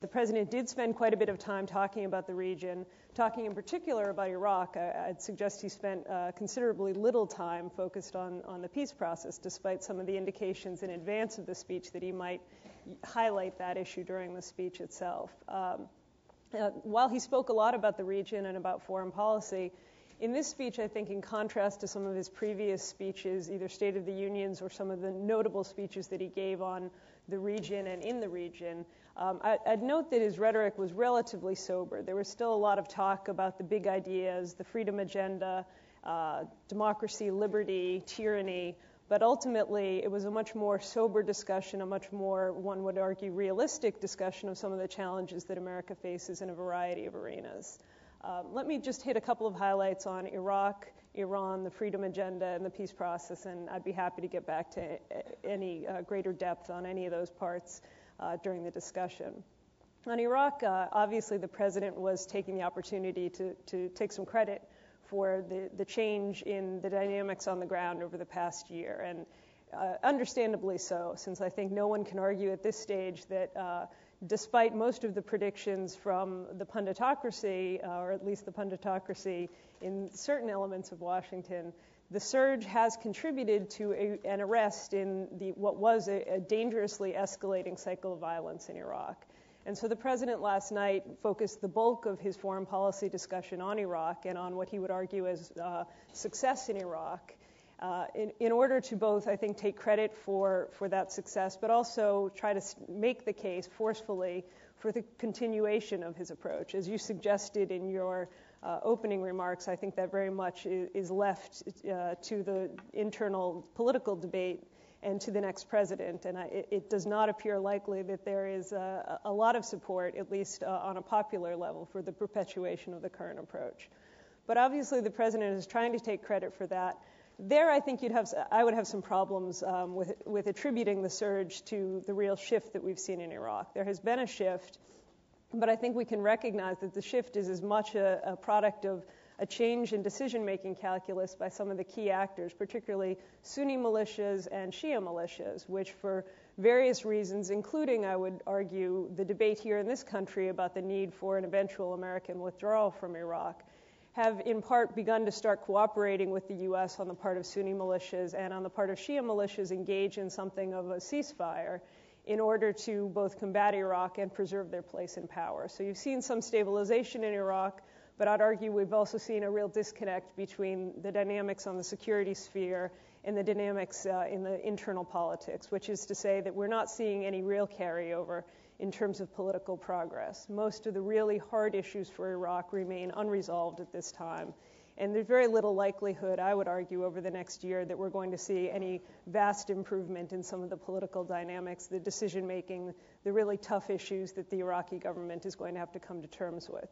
The president did spend quite a bit of time talking about the region, talking in particular about Iraq. I'd suggest he spent considerably little time focused on the peace process, despite some of the indications in advance of the speech that he might highlight that issue during the speech itself. While he spoke a lot about the region and about foreign policy, in this speech, I think in contrast to some of his previous speeches, either State of the Unions or some of the notable speeches that he gave on the region and in the region, I'd note that his rhetoric was relatively sober. There was still a lot of talk about the big ideas, the freedom agenda, democracy, liberty, tyranny, but ultimately it was a much more sober discussion, a much more, one would argue, realistic discussion of some of the challenges that America faces in a variety of arenas. Let me just hit a couple of highlights on Iraq, Iran, the freedom agenda, and the peace process, and I'd be happy to get back to any greater depth on any of those parts during the discussion. On Iraq, obviously the president was taking the opportunity to take some credit for the change in the dynamics on the ground over the past year, and understandably so, since I think no one can argue at this stage that despite most of the predictions from the punditocracy, or at least the punditocracy in certain elements of Washington, the surge has contributed to an arrest in what was a dangerously escalating cycle of violence in Iraq. And so the president last night focused the bulk of his foreign policy discussion on Iraq and on what he would argue as success in Iraq, in order to both, I think, take credit for that success, but also try to make the case forcefully for the continuation of his approach. As you suggested in your opening remarks, I think that very much is left to the internal political debate and to the next president. And it does not appear likely that there is a lot of support, at least on a popular level, for the perpetuation of the current approach. But obviously the president is trying to take credit for that. There, I think I would have some problems with attributing the surge to the real shift that we've seen in Iraq. There has been a shift, but I think we can recognize that the shift is as much a product of a change in decision-making calculus by some of the key actors, particularly Sunni militias and Shia militias, which for various reasons, including, I would argue, the debate here in this country about the need for an eventual American withdrawal from Iraq, have in part begun to start cooperating with the U.S. on the part of Sunni militias and on the part of Shia militias engage in something of a ceasefire in order to both combat Iraq and preserve their place in power. So you've seen some stabilization in Iraq, but I'd argue we've also seen a real disconnect between the dynamics on the security sphere and the dynamics in the internal politics, which is to say that we're not seeing any real carryover in terms of political progress. Most of the really hard issues for Iraq remain unresolved at this time. And there's very little likelihood, I would argue, over the next year that we're going to see any vast improvement in some of the political dynamics, the decision-making, the really tough issues that the Iraqi government is going to have to come to terms with.